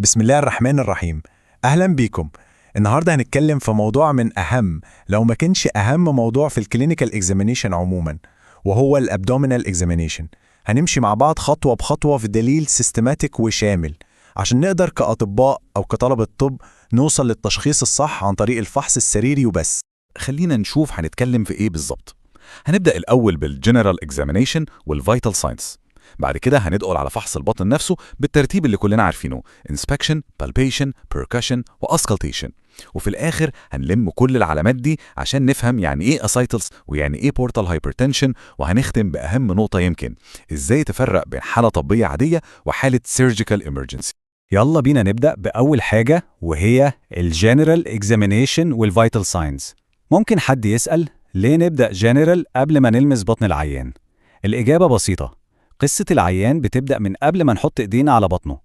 بسم الله الرحمن الرحيم. أهلا بيكم. النهاردة هنتكلم في موضوع من أهم لو ما كانش أهم موضوع في الكلينيكال اكزامينيشن عموما، وهو الابدومينال اكزامينيشن. هنمشي مع بعض خطوة بخطوة في دليل سيستماتيك وشامل عشان نقدر كأطباء أو كطلبة طب نوصل للتشخيص الصح عن طريق الفحص السريري وبس. خلينا نشوف هنتكلم في ايه بالظبط. هنبدأ الأول بالجنرال اكزامينيشن والفيتال ساينس. بعد كده هندخل على فحص البطن نفسه بالترتيب اللي كلنا عارفينه: inspection, palpation, percussion واسكالتيشن. وفي الآخر هنلم كل العلامات دي عشان نفهم يعني ايه اسايتلز ويعني ايه بورتال هايبرتنشن، وهنختم بأهم نقطة يمكن: ازاي تفرق بين حالة طبية عادية وحالة سيرجيكال emergency. يلا بينا نبدأ بأول حاجة، وهي الجنرال اكزامينيشن والفيتال ساينز. ممكن حد يسأل ليه نبدأ جنرال قبل ما نلمس بطن العيان؟ الإجابة بسيطة. قصة العيان بتبدأ من قبل ما نحط إيدينا على بطنه.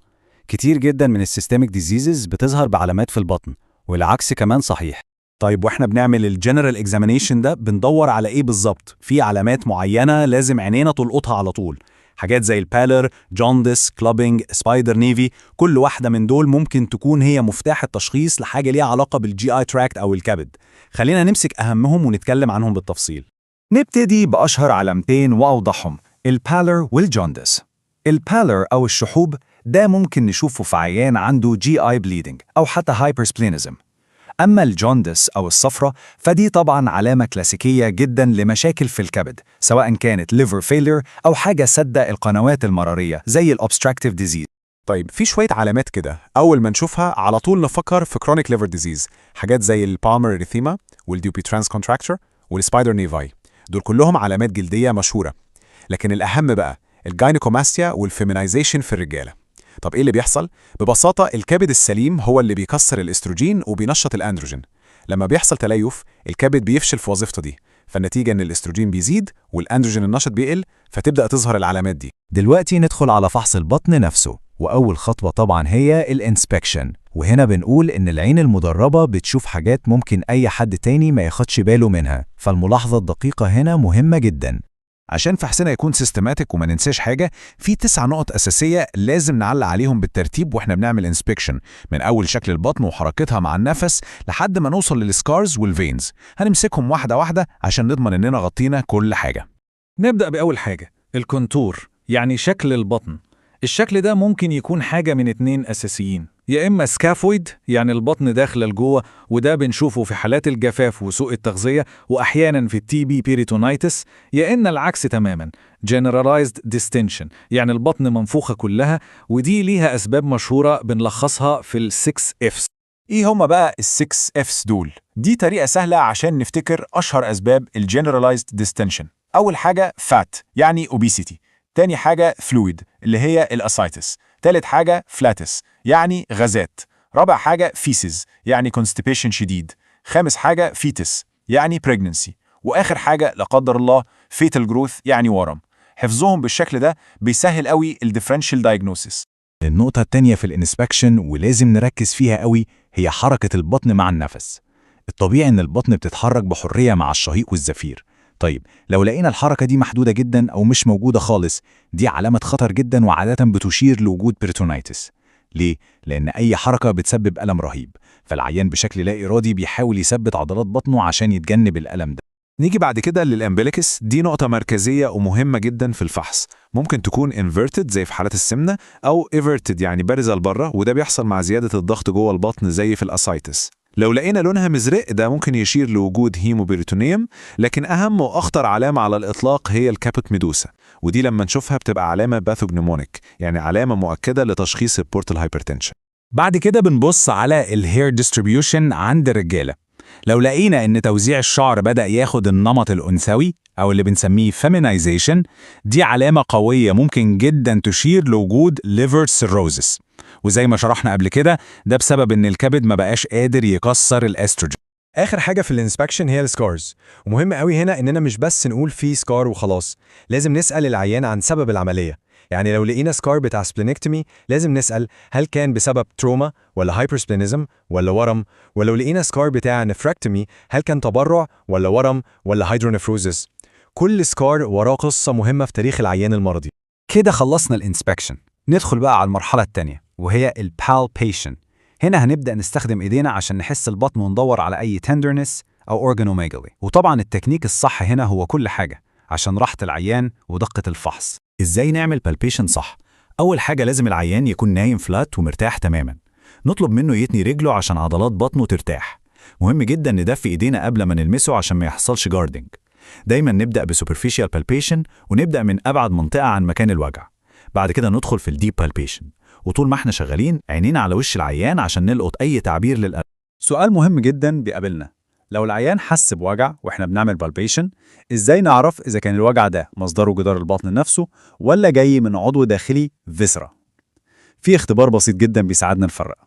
كتير جدا من السيستميك ديزيزز بتظهر بعلامات في البطن، والعكس كمان صحيح. طيب واحنا بنعمل الجنرال اكزامينيشن ده بندور على ايه بالظبط؟ في علامات معينة لازم عينينا تلقطها على طول، حاجات زي البالر، جوندس، كلوبينج، سبايدر نيفي. كل واحدة من دول ممكن تكون هي مفتاح التشخيص لحاجة ليها علاقة بالجي اي تراكت او الكبد. خلينا نمسك اهمهم ونتكلم عنهم بالتفصيل. نبتدي بأشهر علامتين وأوضحهم: البالر والجوندس. البالر أو الشحوب ده ممكن نشوفه في عيان عنده جي آي بليدنج أو حتى هايبرسبلينيزم. أما الجوندس أو الصفرة فدي طبعاً علامة كلاسيكية جداً لمشاكل في الكبد، سواء كانت liver failure أو حاجة سد القنوات المرارية زي الأوبستراكتيف ديزيز. طيب في شوية علامات كده أول ما نشوفها على طول نفكر في كرونيك ليفر ديزيز، حاجات زي البالمر إريثيما والديوبيترانس كونتراكتور والسبايدر نيفاي. دول كلهم علامات جلدية مشهورة. لكن الأهم بقى الجاينيكوماستيا والفيمينايزيشن في الرجالة. طب إيه اللي بيحصل؟ ببساطة الكبد السليم هو اللي بيكسر الاستروجين وبينشط الأندروجين. لما بيحصل تليف الكبد بيفشل في وظيفته دي، فالنتيجة إن الاستروجين بيزيد والأندروجين النشط بيقل، فتبدأ تظهر العلامات دي. دلوقتي ندخل على فحص البطن نفسه، وأول خطوة طبعا هي الانسبكشن. وهنا بنقول إن العين المدربة بتشوف حاجات ممكن أي حد تاني ما ياخدش باله منها، فالملاحظة الدقيقة هنا مهمة جدا. عشان فحصنا يكون سيستماتيك وما ننساش حاجة، في 9 نقط أساسية لازم نعلق عليهم بالترتيب واحنا بنعمل انسبكشن، من أول شكل البطن وحركتها مع النفس لحد ما نوصل للسكارز والفينز. هنمسكهم واحدة واحدة عشان نضمن إننا غطينا كل حاجة. نبدأ بأول حاجة، الكونتور، يعني شكل البطن. الشكل ده ممكن يكون حاجة من 2 أساسيين: يا إما سكافويد، يعني البطن داخل لجوه، وده بنشوفه في حالات الجفاف وسوء التغذية وأحيانا في التي بي بيريتونايتس، يا إن العكس تماما، generalized distension، يعني البطن منفوخة كلها، ودي ليها أسباب مشهورة بنلخصها في ال6 Fs. إيه هما بقى ال6 Fs دول؟ دي طريقة سهلة عشان نفتكر أشهر أسباب الجنراليزد ديستنشن. أول حاجة فات يعني obesity، تاني حاجة فلويد اللي هي الأسايتس، تالت حاجة فلاتس يعني غازات، رابع حاجة فيسز يعني constipation شديد، خامس حاجة فيتس يعني pregnancy، وآخر حاجة لا قدر الله fetal growth يعني ورم. حفظهم بالشكل ده بيسهل قوي الديفرنشال دايجنوسيس. النقطة التانية في الانسبكشن ولازم نركز فيها قوي هي حركة البطن مع النفس. الطبيعي إن البطن بتتحرك بحرية مع الشهيق والزفير. طيب لو لقينا الحركة دي محدودة جدا أو مش موجودة خالص، دي علامة خطر جدا وعادة بتشير لوجود بيريتونايتس. ليه؟ لأن أي حركة بتسبب ألم رهيب، فالعيان بشكل لا إرادي بيحاول يثبت عضلات بطنه عشان يتجنب الألم ده. نيجي بعد كده للأمبليكس. دي نقطة مركزية ومهمة جدا في الفحص. ممكن تكون inverted زي في حالات السمنة، أو everted يعني بارزة لبره، وده بيحصل مع زيادة الضغط جوه البطن زي في الأسايتس. لو لقينا لونها مزرق ده ممكن يشير لوجود هيموبيريتونيوم. لكن أهم وأخطر علامة على الإطلاق هي الكابوت ميدوسا، ودي لما نشوفها بتبقى علامة باثوجنومونيك، يعني علامة مؤكدة لتشخيص البورتال هايبرتنشن. بعد كده بنبص على الهير ديستريبيوشن عند الرجالة. لو لقينا إن توزيع الشعر بدأ ياخد النمط الأنثوي أو اللي بنسميه feminization، دي علامة قوية ممكن جدا تشير لوجود liver cirrhosis. وزي ما شرحنا قبل كده، ده بسبب إن الكبد ما بقاش قادر يكسر الاستروجين. آخر حاجة في الانسبكشن هي السكارز، ومهم قوي هنا إننا مش بس نقول في سكار وخلاص، لازم نسأل العيان عن سبب العملية. يعني لو لقينا سكار بتاع سبلينكتومي لازم نسأل هل كان بسبب تروما ولا هايبرسبلينيزم ولا ورم، ولو لقينا سكار بتاع نفركتومي هل كان تبرع ولا ورم ولا هيدرونيفروزس. كل سكار وراه قصة مهمة في تاريخ العيان المرضي. كده خلصنا الانسبكشن، ندخل بقى على المرحلة التانية وهي البالبيشن. هنا هنبدأ نستخدم إيدينا عشان نحس البطن وندور على أي tenderness أو organomegaly. وطبعا التكنيك الصح هنا هو كل حاجة عشان راحة العيان ودقة الفحص. إزاي نعمل بالبيشن صح؟ أول حاجة لازم العيان يكون نايم فلات ومرتاح تماما. نطلب منه يتني رجله عشان عضلات بطنه ترتاح. مهم جدا ندفي إيدينا قبل ما نلمسه عشان ما يحصلش جاردنج. دايما نبدأ بسوبرفيشال بالبيشن ونبدأ من أبعد منطقة عن مكان الوجع. بعد كده ندخل في الديب بالبيشن، وطول ما احنا شغالين عينينا على وش العيان عشان نلقط أي تعبير للقلب. سؤال مهم جدا بيقابلنا، لو العيان حس بوجع واحنا بنعمل بالبيشن، ازاي نعرف اذا كان الوجع ده مصدره جدار البطن نفسه ولا جاي من عضو داخلي فيسرا؟ في اختبار بسيط جدا بيساعدنا نفرق.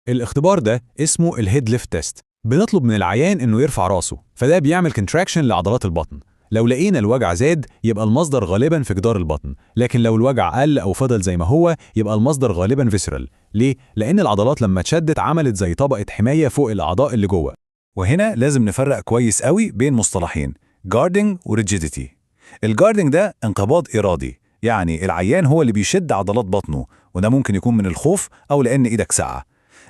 الاختبار ده اسمه الهيد ليفت تيست. بنطلب من العيان انه يرفع راسه، فده بيعمل كونتراكشن لعضلات البطن. لو لقينا الوجع زاد يبقى المصدر غالبا في جدار البطن، لكن لو الوجع قل او فضل زي ما هو يبقى المصدر غالبا فيسرال. ليه؟ لان العضلات لما اتشدت عملت زي طبقة حماية فوق الاعضاء اللي جوه. وهنا لازم نفرق كويس قوي بين مصطلحين جاردنج وريجيديتي. الجاردنج ده انقباض إرادي، يعني العيان هو اللي بيشد عضلات بطنه، وده ممكن يكون من الخوف أو لأن إيدك ساقعة.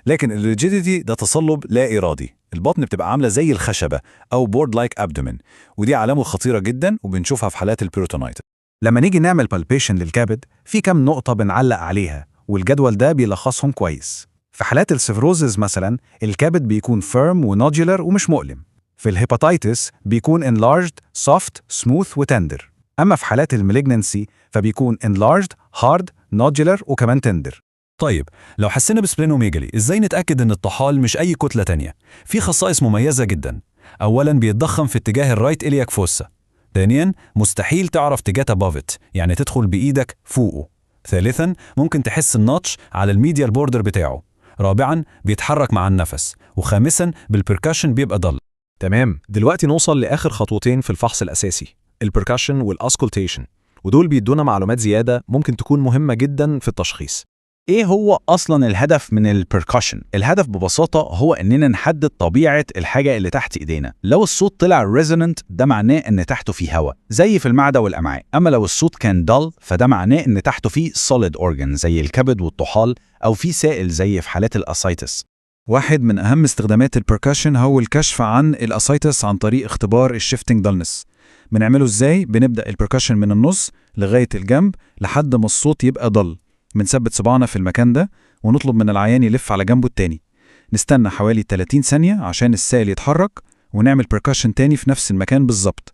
لكن الريجيديتي ده تصلب لا إرادي، البطن بتبقى عاملة زي الخشبة أو بورد لايك أبدومين، ودي علامة خطيرة جدا وبنشوفها في حالات البيروتونايت. لما نيجي نعمل بالبيشن للكبد في كم نقطة بنعلق عليها، والجدول ده بيلخصهم كويس. في حالات السيفروزز مثلا الكبد بيكون فيرم ونودولار ومش مؤلم. في الهيباتيتس بيكون enlarged, soft, smooth وتندر. أما في حالات المالجنسي فبيكون enlarged, hard, nodular وكمان تندر. طيب لو حسينا بسبلينوميجالي ازاي نتأكد ان الطحال مش اي كتلة تانية؟ في خصائص مميزة جدا. اولا بيتضخم في اتجاه الرايت إلياك فوسا. ثانيا مستحيل تعرف تجات above it، يعني تدخل بإيدك فوقه. ثالثا ممكن تحس الناتش على الميديال بوردر بتاعه. رابعا بيتحرك مع النفس. وخامسا بالبركاشن بيبقى ضل. تمام، دلوقتي نوصل لآخر خطوتين في الفحص الأساسي، البركاشن والأسكولتيشن، ودول بيدونا معلومات زيادة ممكن تكون مهمة جدا في التشخيص. إيه هو أصلاً الهدف من البركاشن؟ الهدف ببساطة هو إننا نحدد طبيعة الحاجة اللي تحت إيدينا. لو الصوت طلع ريزونانت ده معناه إن تحته فيه هواء زي في المعدة والأمعاء، أما لو الصوت كان دال فده معناه إن تحته فيه solid organ زي الكبد والطحال، أو فيه سائل زي في حالات الأسايتس. واحد من أهم استخدامات البركاشن هو الكشف عن الأسايتس عن طريق اختبار الشيفتنج دالنس. بنعمله إزاي؟ بنبدأ البركاشن من النص لغاية الجنب لحد ما الصوت يبقى ضل. بنثبت صباعنا في المكان ده ونطلب من العيان يلف على جنبه التاني. نستنى حوالي 30 ثانية عشان السائل يتحرك ونعمل بركاشن تاني في نفس المكان بالظبط.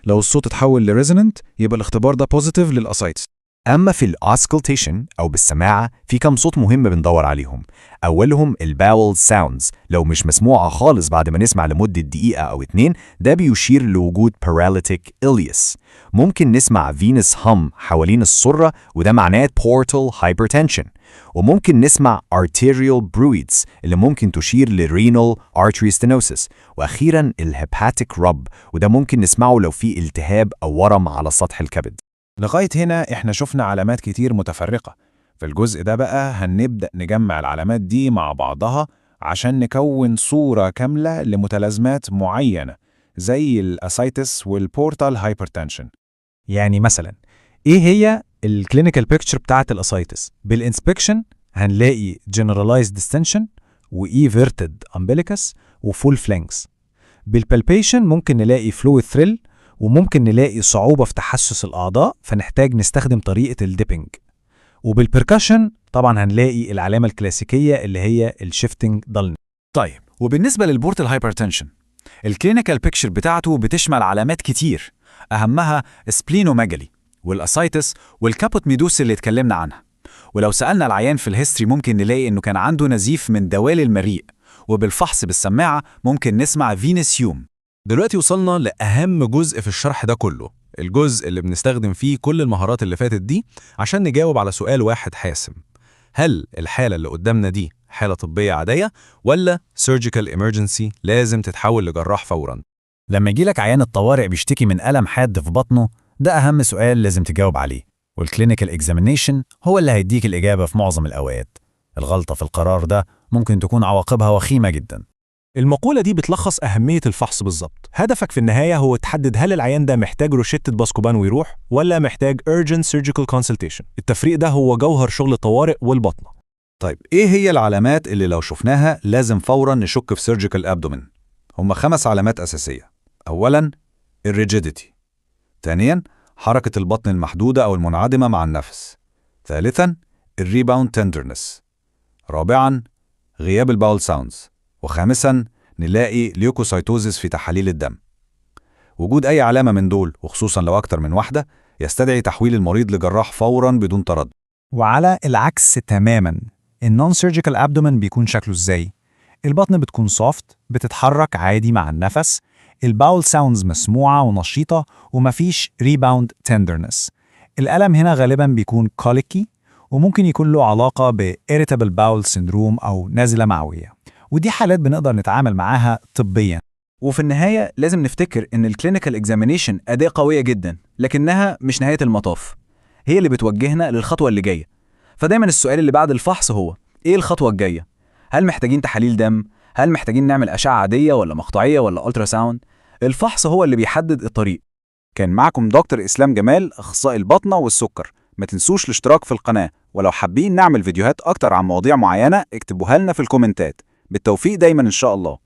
لو الصوت اتحول لريزونانت يبقى الاختبار ده بوزيتيف للأسايتس. أما في الأسكولتيشن أو بالسماعة في كم صوت مهم بندور عليهم. أولهم الباول ساوندز، لو مش مسموعة خالص بعد ما نسمع لمدة دقيقة أو 2 ده بيشير لوجود paralytic ileus. ممكن نسمع venous hum حوالين السرة وده معناه portal hypertension. وممكن نسمع arterial bruits اللي ممكن تشير لrenal artery stenosis. وأخيرا الhepatic rub وده ممكن نسمعه لو في التهاب أو ورم على سطح الكبد. لغاية هنا إحنا شفنا علامات كتير متفرقة. في الجزء ده بقى هنبدأ نجمع العلامات دي مع بعضها عشان نكون صورة كاملة لمتلازمات معينة زي الأسايتس والبورتال هايبرتنشن. يعني مثلا ايه هي الكلينيكال بيكتشر بتاعت الاسايتس؟ بالانسبكشن هنلاقي generalized distension وeverted umbilicus وفول فلانكس. بالبالبيشن ممكن نلاقي fluid thrill وممكن نلاقي صعوبة في تحسس الأعضاء فنحتاج نستخدم طريقة الديبنج. وبالبركاشن طبعا هنلاقي العلامة الكلاسيكية اللي هي الشيفتنج دالنس. طيب وبالنسبة للبورتال هايبرتنشن الكلينيكال بيكتشر بتاعته بتشمل علامات كتير، أهمها سبلينوميجالي والأسايتس والكابوت ميدوس اللي اتكلمنا عنها. ولو سألنا العيان في الهيستوري ممكن نلاقي إنه كان عنده نزيف من دوالي المريء، وبالفحص بالسماعة ممكن نسمع فينيسيوم. دلوقتي وصلنا لأهم جزء في الشرح ده كله، الجزء اللي بنستخدم فيه كل المهارات اللي فاتت دي عشان نجاوب على سؤال واحد حاسم: هل الحالة اللي قدامنا دي حالة طبية عادية ولا surgical emergency لازم تتحول لجراح فوراً؟ لما يجيلك عيان الطوارئ بيشتكي من ألم حاد في بطنه ده أهم سؤال لازم تجاوب عليه، والكلينيكال اكزامينيشن هو اللي هيديك الإجابة في معظم الأوقات. الغلطة في القرار ده ممكن تكون عواقبها وخيمة جدا. المقولة دي بتلخص أهمية الفحص بالظبط. هدفك في النهاية هو تحدد هل العيان ده محتاج روشتة باسكوبان ويروح ولا محتاج urgent surgical consultation. التفريق ده هو جوهر شغل الطوارئ والبطنة. طيب إيه هي العلامات اللي لو شفناها لازم فوراً نشك في سيرجيكال أبدومين؟ هم 5 علامات أساسية. أولاً الريجيديتي. ثانياً حركة البطن المحدودة أو المنعدمة مع النفس. ثالثاً الريباوند تندرنس. رابعاً غياب الباول ساوندز. وخامساً نلاقي ليوكوسايتوزيس في تحاليل الدم. وجود أي علامة من دول وخصوصاً لو أكتر من واحدة يستدعي تحويل المريض لجراح فوراً بدون تردد. وعلى العكس تماماً، النون سيرجيكال ابدومين بيكون شكله ازاي؟ البطن بتكون سوفت، بتتحرك عادي مع النفس، الباول ساوندز مسموعة ونشيطة، ومفيش ريباوند تندرنس. الألم هنا غالباً بيكون كوليكي، وممكن يكون له علاقة ب irritable bowel syndrome أو نزلة معوية، ودي حالات بنقدر نتعامل معاها طبياً. وفي النهاية لازم نفتكر إن الكلينيكال اكزامينيشن أداة قوية جدا، لكنها مش نهاية المطاف، هي اللي بتوجهنا للخطوة اللي جاية. فدايما السؤال اللي بعد الفحص هو إيه الخطوة الجاية؟ هل محتاجين تحاليل دم؟ هل محتاجين نعمل أشعة عادية ولا مقطعية ولا ألترا ساوند؟ الفحص هو اللي بيحدد الطريق. كان معكم دكتور إسلام جمال، أخصائي البطنة والسكر. ما تنسوش الاشتراك في القناة، ولو حابين نعمل فيديوهات أكتر عن مواضيع معينة اكتبوها لنا في الكومنتات. بالتوفيق دايما إن شاء الله.